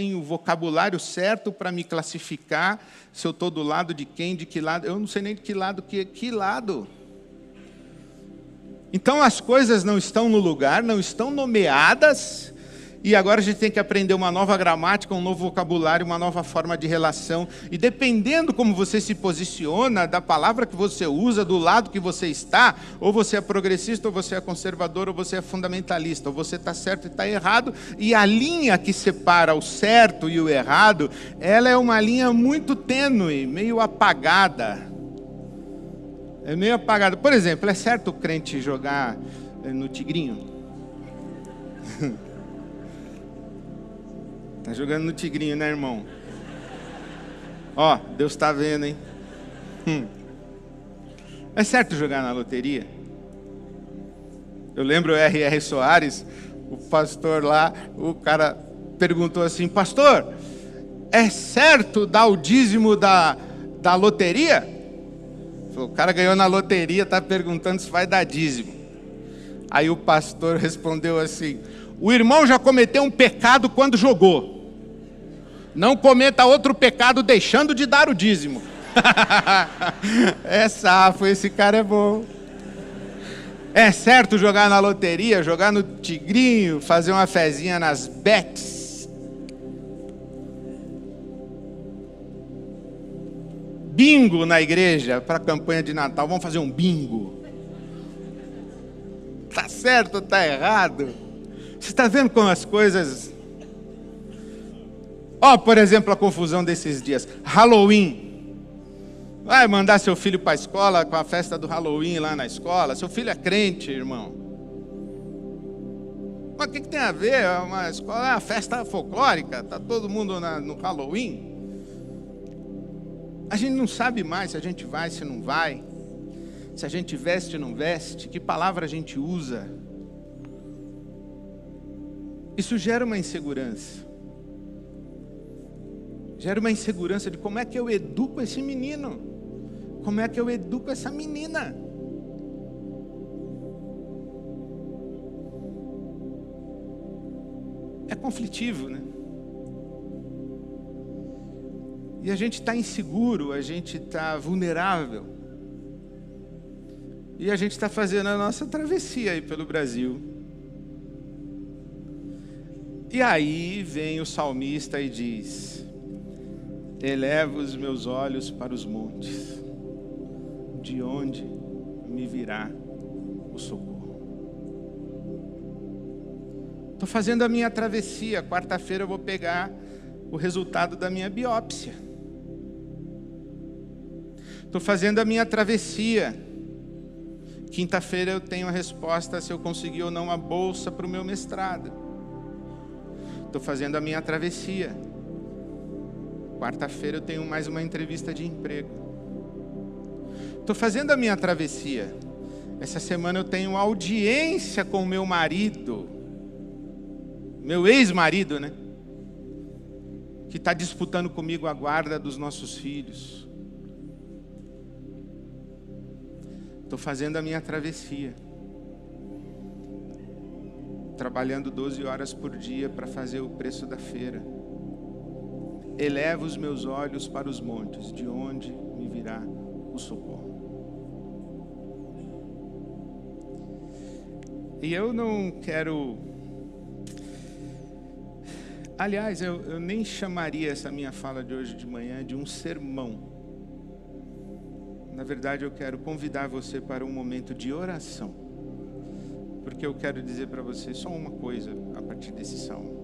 tenho o vocabulário certo para me classificar, se eu estou do lado de quem, de que lado. Eu não sei nem de que lado, que lado. Então as coisas não estão no lugar, não estão nomeadas, e agora a gente tem que aprender uma nova gramática, um novo vocabulário, uma nova forma de relação. E dependendo como você se posiciona, da palavra que você usa, do lado que você está, ou você é progressista, ou você é conservador, ou você é fundamentalista, ou você está certo e está errado. E a linha que separa o certo e o errado, ela é uma linha muito tênue, meio apagada. É meio apagada. Por exemplo, é certo o crente jogar no tigrinho? Tá jogando no tigrinho, né, irmão? Ó, Deus está vendo, hein? É certo jogar na loteria? Eu lembro o R.R. Soares, o pastor lá, o cara perguntou assim: pastor, é certo dar o dízimo da loteria? O cara ganhou na loteria, está perguntando se vai dar dízimo. Aí o pastor respondeu assim: o irmão já cometeu um pecado quando jogou. Não cometa outro pecado deixando de dar o dízimo. É safo, esse cara é bom. É certo jogar na loteria, jogar no tigrinho, fazer uma fezinha nas bets. Bingo na igreja para a campanha de Natal. Vamos fazer um bingo. Tá certo ou tá errado? Você está vendo como as coisas... Ó, por exemplo, a confusão desses dias. Halloween. Vai mandar seu filho para a escola com a festa do Halloween lá na escola. Seu filho é crente, irmão. Mas o que tem a ver? É uma escola, é uma festa folclórica. Está todo mundo no Halloween. A gente não sabe mais se a gente vai, se não vai. Se a gente veste, não veste. Que palavra a gente usa. Isso gera uma insegurança. Gera uma insegurança de como é que eu educo esse menino. Como é que eu educo essa menina. É conflitivo, né? E a gente está inseguro, a gente está vulnerável. E a gente está fazendo a nossa travessia aí pelo Brasil. E aí vem o salmista e diz: elevo os meus olhos para os montes, de onde me virá o socorro. Estou fazendo a minha travessia, quarta-feira eu vou pegar o resultado da minha biópsia. Estou fazendo a minha travessia, quinta-feira eu tenho a resposta se eu conseguir ou não a bolsa para o meu mestrado. Estou fazendo a minha travessia. Quarta-feira eu tenho mais uma entrevista de emprego. Estou fazendo a minha travessia. Essa semana eu tenho audiência com o meu marido. Meu ex-marido, né? Que está disputando comigo a guarda dos nossos filhos. Estou fazendo a minha travessia. Trabalhando 12 horas por dia para fazer o preço da feira. Elevo os meus olhos para os montes, de onde me virá o socorro. E eu não quero... Aliás, eu nem chamaria essa minha fala de hoje de manhã de um sermão. Na verdade, eu quero convidar você para um momento de oração. Porque eu quero dizer para você só uma coisa a partir desse salmo.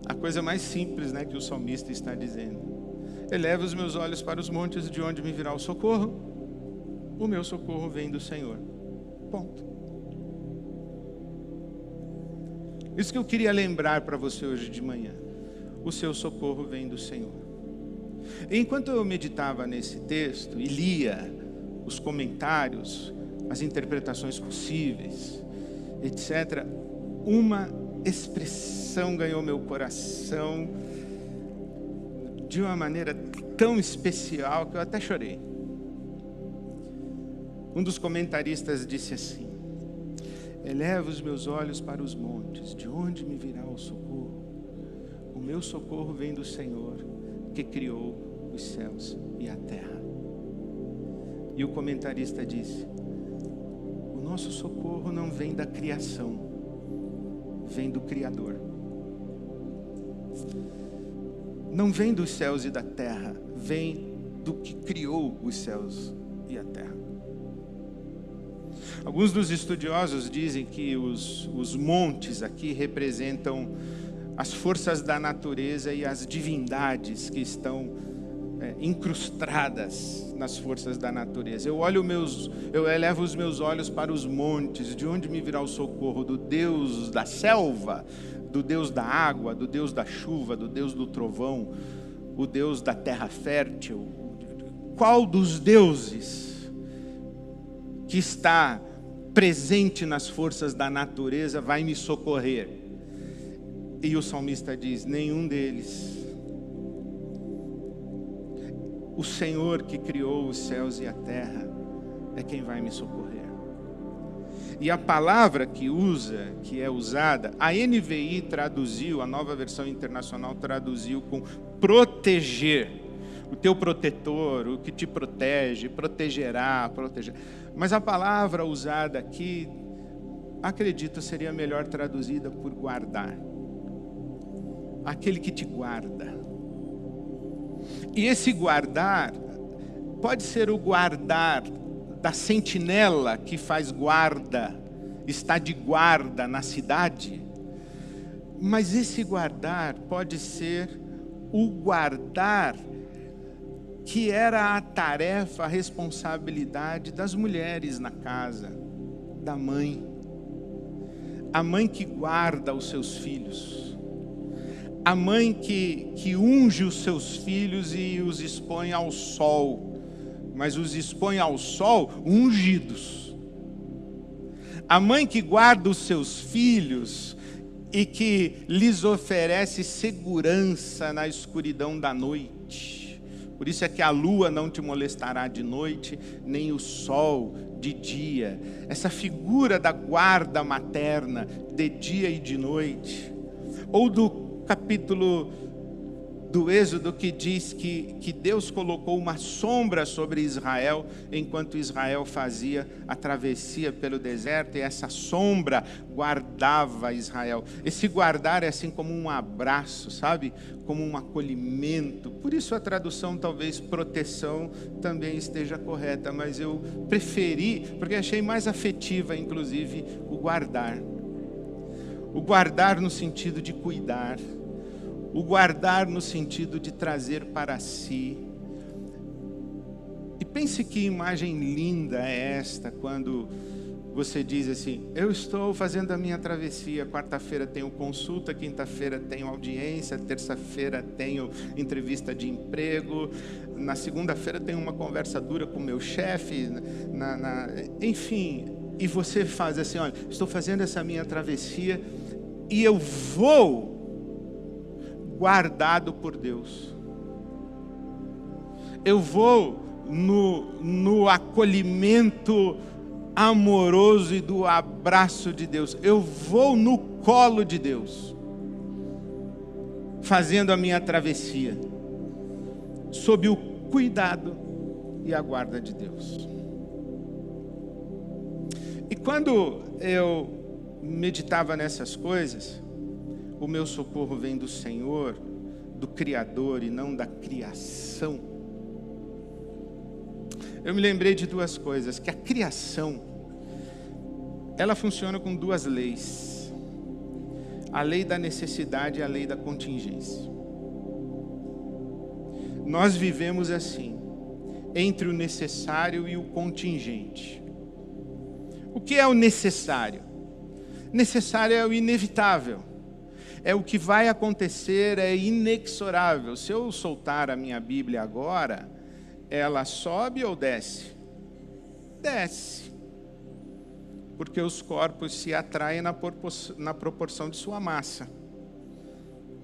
A coisa mais simples, né, que o salmista está dizendo. Eleva os meus olhos para os montes, de onde me virá o socorro. O meu socorro vem do Senhor. Ponto. Isso que eu queria lembrar para você hoje de manhã. O seu socorro vem do Senhor. E enquanto eu meditava nesse texto e lia os comentários, as interpretações possíveis, etc., uma expressão ganhou meu coração de uma maneira tão especial que eu até chorei. Um dos comentaristas disse assim: eleva os meus olhos para os montes, de onde me virá o socorro? O meu socorro vem do Senhor, que criou os céus e a terra. E o comentarista disse: o nosso socorro não vem da criação, vem do Criador. Não vem dos céus e da terra, vem do que criou os céus e a terra. Alguns dos estudiosos dizem que os montes aqui representam as forças da natureza e as divindades que estão incrustadas nas forças da natureza. Eu elevo os meus olhos para os montes, de onde me virá o socorro? Do Deus da selva, do Deus da água, do Deus da chuva, do Deus do trovão, o Deus da terra fértil. Qual dos deuses que está presente nas forças da natureza vai me socorrer? E o salmista diz: nenhum deles. O Senhor que criou os céus e a terra é quem vai me socorrer. E a palavra que é usada, a NVI traduziu, a Nova Versão Internacional traduziu com proteger. O teu protetor, o que te protege, protegerá, proteger. Mas a palavra usada aqui, acredito, seria melhor traduzida por guardar. Aquele que te guarda. E esse guardar pode ser o guardar da sentinela que faz guarda, está de guarda na cidade. Mas esse guardar pode ser o guardar que era a tarefa, a responsabilidade das mulheres na casa, da mãe. A mãe que guarda os seus filhos. A mãe que unge os seus filhos e os expõe ao sol, mas os expõe ao sol ungidos. A mãe que guarda os seus filhos e que lhes oferece segurança na escuridão da noite. Por isso é que a lua não te molestará de noite, nem o sol de dia. Essa figura da guarda materna de dia e de noite. Ou do capítulo do Êxodo que diz que Deus colocou uma sombra sobre Israel enquanto Israel fazia a travessia pelo deserto, e essa sombra guardava Israel. Esse guardar é assim como um abraço, sabe? Como um acolhimento. Por isso a tradução talvez proteção também esteja correta, mas eu preferi, porque achei mais afetiva inclusive o guardar. O guardar no sentido de cuidar. O guardar no sentido de trazer para si. E pense que imagem linda é esta quando você diz assim: eu estou fazendo a minha travessia, quarta-feira tenho consulta, quinta-feira tenho audiência, terça-feira tenho entrevista de emprego, na segunda-feira tenho uma conversa dura com o meu chefe, enfim, e você faz assim: olha, estou fazendo essa minha travessia e eu vou guardado por Deus. Eu vou no acolhimento amoroso e do abraço de Deus. Eu vou no colo de Deus, fazendo a minha travessia, sob o cuidado e a guarda de Deus. E quando eu meditava nessas coisas, o meu socorro vem do Senhor, do Criador e não da criação. Eu me lembrei de duas coisas, que a criação, ela funciona com duas leis. A lei da necessidade e a lei da contingência. Nós vivemos assim, entre o necessário e o contingente. O que é o necessário? Necessário é o inevitável. É o que vai acontecer, é inexorável. Se eu soltar a minha Bíblia agora, ela sobe ou desce? Desce. Porque os corpos se atraem na proporção de sua massa.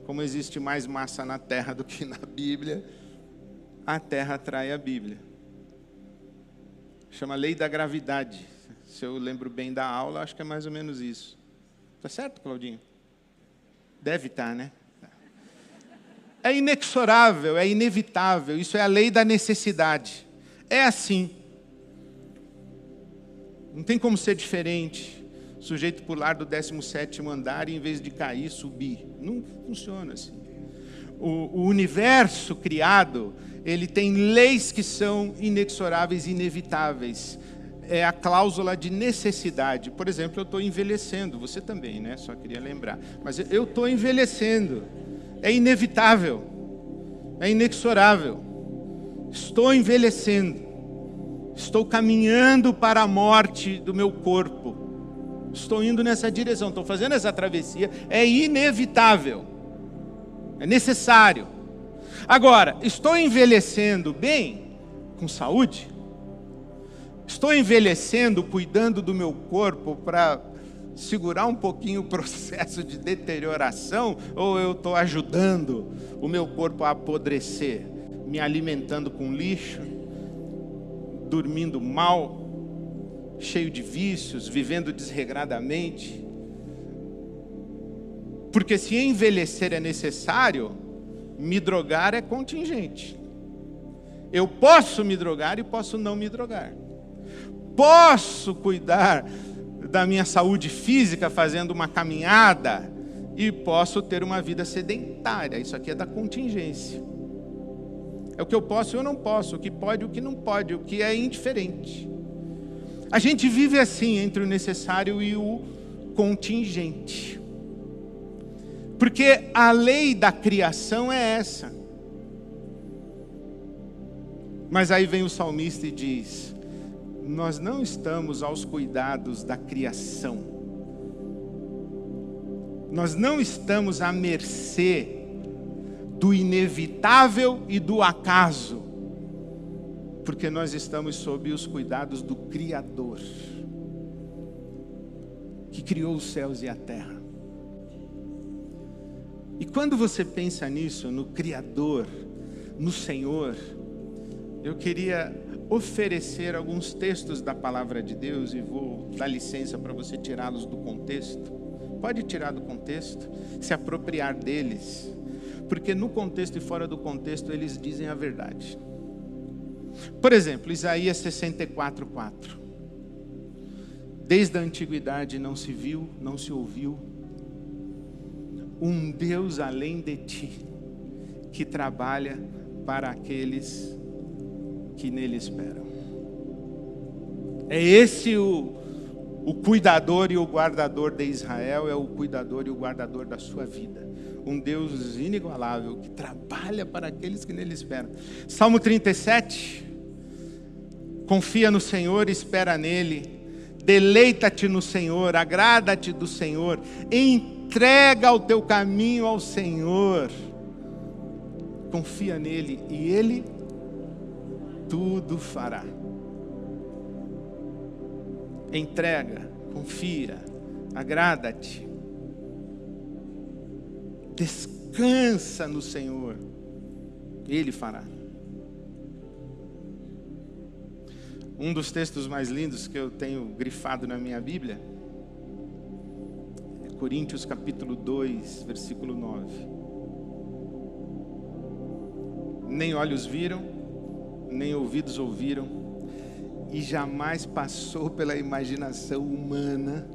Como existe mais massa na Terra do que na Bíblia, a Terra atrai a Bíblia. Chama lei da gravidade. Se eu lembro bem da aula, acho que é mais ou menos isso. Tá certo, Claudinho? Deve estar, né? É inexorável, é inevitável. Isso é a lei da necessidade. É assim. Não tem como ser diferente. O sujeito pular do 17º andar e, em vez de cair, subir. Não funciona assim. O universo criado, ele tem leis que são inexoráveis e inevitáveis. É a cláusula de necessidade. Por exemplo, eu estou envelhecendo. Você também, né? Só queria lembrar. Mas eu estou envelhecendo. É inevitável. É inexorável. Estou envelhecendo. Estou caminhando para a morte do meu corpo. Estou indo nessa direção. Estou fazendo essa travessia. É inevitável. É necessário. Agora, estou envelhecendo bem? Com saúde? Estou envelhecendo, cuidando do meu corpo para segurar um pouquinho o processo de deterioração? Ou eu estou ajudando o meu corpo a apodrecer? Me alimentando com lixo? Dormindo mal? Cheio de vícios? Vivendo desregradamente? Porque se envelhecer é necessário, me drogar é contingente. Eu posso me drogar e posso não me drogar. Posso cuidar da minha saúde física fazendo uma caminhada e posso ter uma vida sedentária. Isso aqui é da contingência. É o que eu posso e eu não posso, o que pode e o que não pode, o que é indiferente. A gente vive assim entre o necessário e o contingente. Porque a lei da criação é essa. Mas aí vem o salmista e diz: nós não estamos aos cuidados da criação. Nós não estamos à mercê do inevitável e do acaso. Porque nós estamos sob os cuidados do Criador, que criou os céus e a terra. E quando você pensa nisso, no Criador, no Senhor, eu queria oferecer alguns textos da palavra de Deus e vou dar licença para você tirá-los do contexto. Pode tirar do contexto, se apropriar deles, porque no contexto e fora do contexto eles dizem a verdade. Por exemplo, Isaías 64:4. Desde a antiguidade não se viu, não se ouviu um Deus além de ti, que trabalha para aqueles que nele esperam. É esse o cuidador e o guardador de Israel, é o cuidador e o guardador da sua vida. Um Deus inigualável, que trabalha para aqueles que nele esperam. Salmo 37. Confia no Senhor, espera nele. Deleita-te no Senhor, agrada-te do Senhor. Entrega o teu caminho ao Senhor. Confia nele e ele tudo fará. Entrega, confia, agrada-te. Descansa no Senhor. Ele fará. Um dos textos mais lindos que eu tenho grifado na minha Bíblia é Coríntios capítulo 2, versículo 9. Nem olhos viram, nem ouvidos ouviram, e jamais passou pela imaginação humana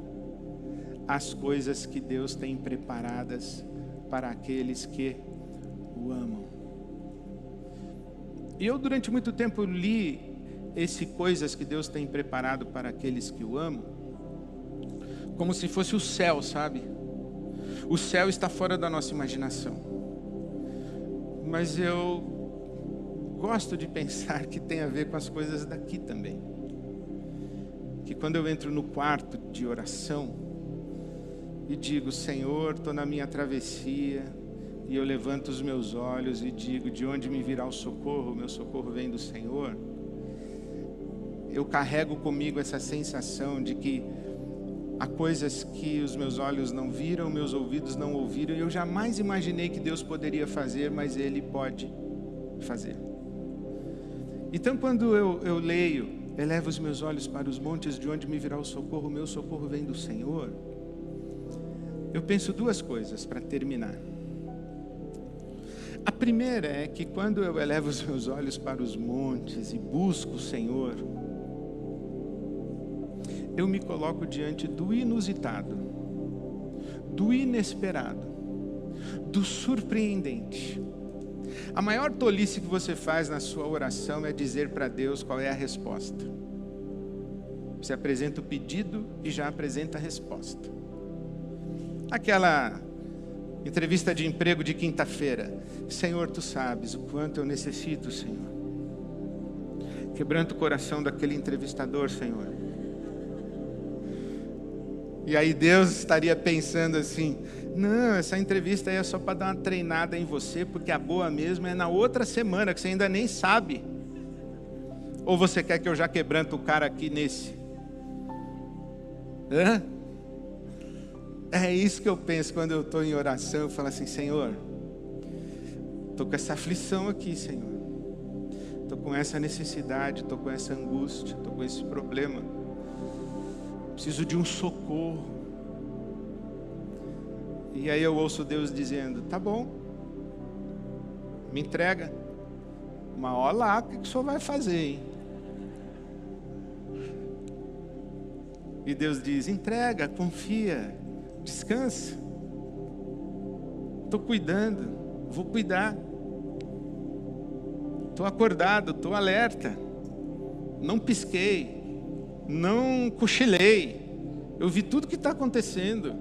as coisas que Deus tem preparadas para aqueles que o amam. E eu durante muito tempo li esse coisas que Deus tem preparado para aqueles que o amam, como se fosse o céu, sabe? O céu está fora da nossa imaginação. Mas eu gosto de pensar que tem a ver com as coisas daqui também. Que quando eu entro no quarto de oração e digo: Senhor, estou na minha travessia, e eu levanto os meus olhos e digo: de onde me virá o socorro? O meu socorro vem do Senhor. Eu carrego comigo essa sensação de que há coisas que os meus olhos não viram, meus ouvidos não ouviram, e eu jamais imaginei que Deus poderia fazer, mas Ele pode fazer. Então, quando eu leio, elevo os meus olhos para os montes, de onde me virá o socorro? O meu socorro vem do Senhor. Eu penso duas coisas para terminar. A primeira é que quando eu elevo os meus olhos para os montes e busco o Senhor, eu me coloco diante do inusitado, do inesperado, do surpreendente. A maior tolice que você faz na sua oração é dizer para Deus qual é a resposta. Você apresenta o pedido e já apresenta a resposta. Aquela entrevista de emprego de quinta-feira. Senhor, tu sabes o quanto eu necessito, Senhor. Quebranta o coração daquele entrevistador, Senhor. E aí Deus estaria pensando assim: não, essa entrevista aí é só para dar uma treinada em você, porque a boa mesmo é na outra semana, que você ainda nem sabe. Ou você quer que eu já quebrante o cara aqui nesse? Hã? É isso que eu penso quando eu estou em oração. Eu falo assim: Senhor, estou com essa aflição aqui, Senhor. Estou com essa necessidade, estou com essa angústia, estou com esse problema. Preciso de um socorro. E aí eu ouço Deus dizendo: tá bom, me entrega. Mas olha lá o que o senhor vai fazer, hein? E Deus diz: entrega, confia, descansa. Estou cuidando, vou cuidar. Estou acordado, estou alerta. Não pisquei, não cochilei. Eu vi tudo que está acontecendo.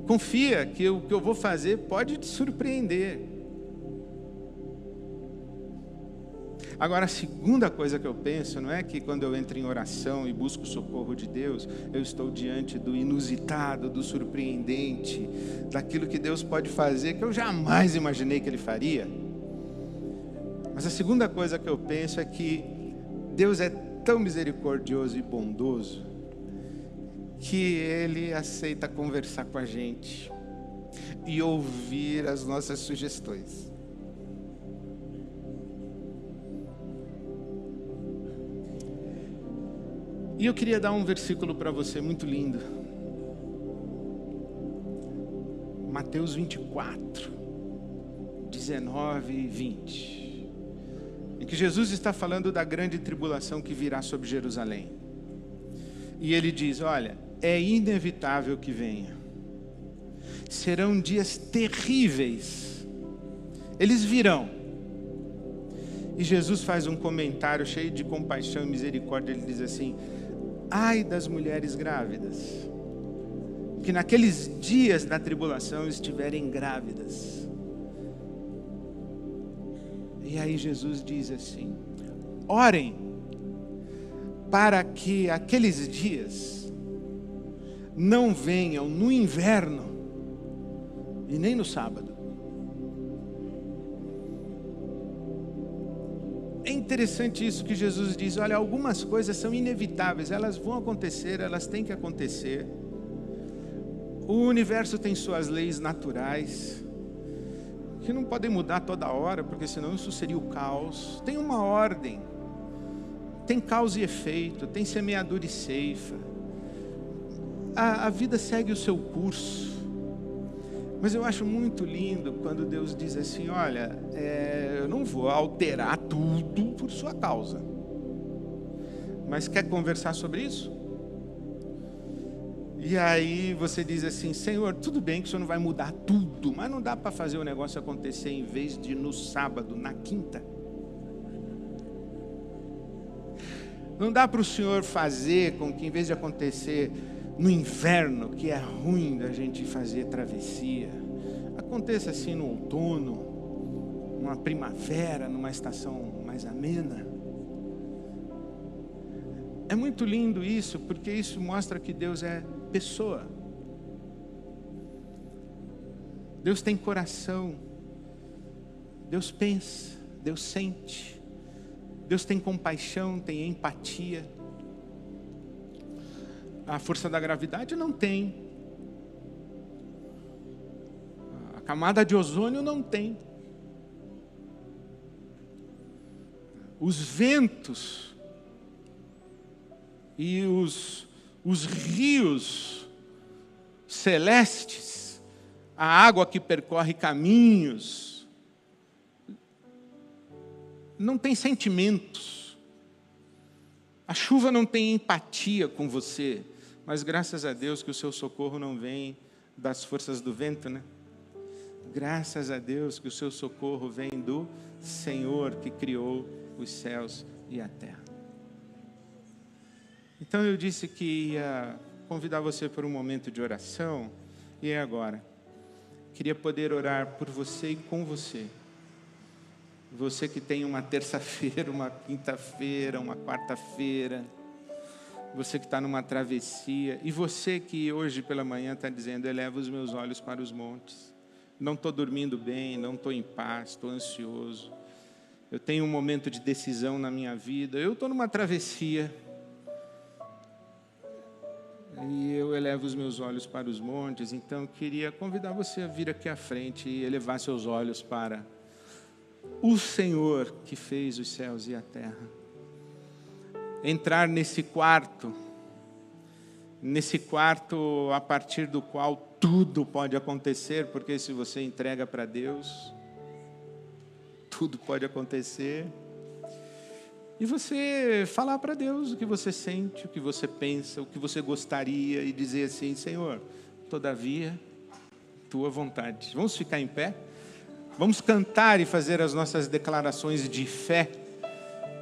Confia que o que eu vou fazer pode te surpreender. Agora, a segunda coisa que eu penso, não é que quando eu entro em oração e busco o socorro de Deus, eu estou diante do inusitado, do surpreendente, daquilo que Deus pode fazer, que eu jamais imaginei que Ele faria. Mas a segunda coisa que eu penso é que Deus é tão misericordioso e bondoso, que Ele aceita conversar com a gente e ouvir as nossas sugestões. E eu queria dar um versículo para você muito lindo. Mateus 24, 19 e 20. Em que Jesus está falando da grande tribulação que virá sobre Jerusalém. E Ele diz: olha, é inevitável que venha. Serão dias terríveis. Eles virão. E Jesus faz um comentário cheio de compaixão e misericórdia. Ele diz assim: ai das mulheres grávidas, que naqueles dias da tribulação estiverem grávidas. E aí Jesus diz assim: orem para que aqueles dias não venham no inverno e nem no sábado. É interessante isso que Jesus diz: olha, algumas coisas são inevitáveis, elas vão acontecer, elas têm que acontecer. O universo tem suas leis naturais, que não podem mudar toda hora, porque senão isso seria o caos. Tem uma ordem, tem causa e efeito, tem semeadura e ceifa. A vida segue o seu curso. Mas eu acho muito lindo quando Deus diz assim: olha, eu não vou alterar tudo por sua causa. Mas quer conversar sobre isso? E aí você diz assim: Senhor, tudo bem que o Senhor não vai mudar tudo, mas não dá para fazer o negócio acontecer em vez de no sábado, na quinta? Não dá para o Senhor fazer com que, em vez de acontecer no inverno, que é ruim da gente fazer travessia, aconteça assim no outono, numa primavera, numa estação mais amena? É muito lindo isso, porque isso mostra que Deus é pessoa. Deus tem coração. Deus pensa, Deus sente. Deus tem compaixão, tem empatia. A força da gravidade não tem. A camada de ozônio não tem. Os ventos e os rios celestes, a água que percorre caminhos, não tem sentimentos. A chuva não tem empatia com você, mas graças a Deus que o seu socorro não vem das forças do vento, né? Graças a Deus que o seu socorro vem do Senhor que criou os céus e a terra. Então eu disse que ia convidar você para um momento de oração, e é agora. Queria poder orar por você e com você. Você que tem uma terça-feira, uma quinta-feira, uma quarta-feira, você que está numa travessia, e você que hoje pela manhã está dizendo, eleva os meus olhos para os montes. Não estou dormindo bem, não estou em paz, estou ansioso. Eu tenho um momento de decisão na minha vida, eu estou numa travessia. E eu elevo os meus olhos para os montes, então eu queria convidar você a vir aqui à frente e elevar seus olhos para o Senhor que fez os céus e a terra. Entrar nesse quarto a partir do qual tudo pode acontecer, porque se você entrega para Deus, tudo pode acontecer. E você falar para Deus o que você sente, o que você pensa, o que você gostaria, e dizer assim, Senhor, todavia, tua vontade. Vamos ficar em pé? Vamos cantar e fazer as nossas declarações de fé.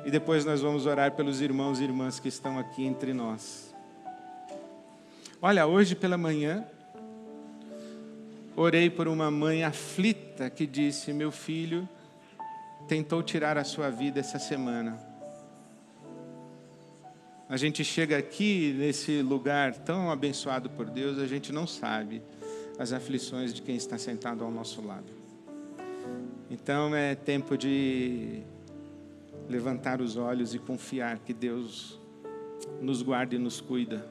E depois nós vamos orar pelos irmãos e irmãs que estão aqui entre nós. Olha, hoje pela manhã, orei por uma mãe aflita que disse, meu filho tentou tirar a sua vida essa semana. A gente chega aqui nesse lugar tão abençoado por Deus, a gente não sabe as aflições de quem está sentado ao nosso lado. Então é tempo de levantar os olhos e confiar que Deus nos guarda e nos cuida.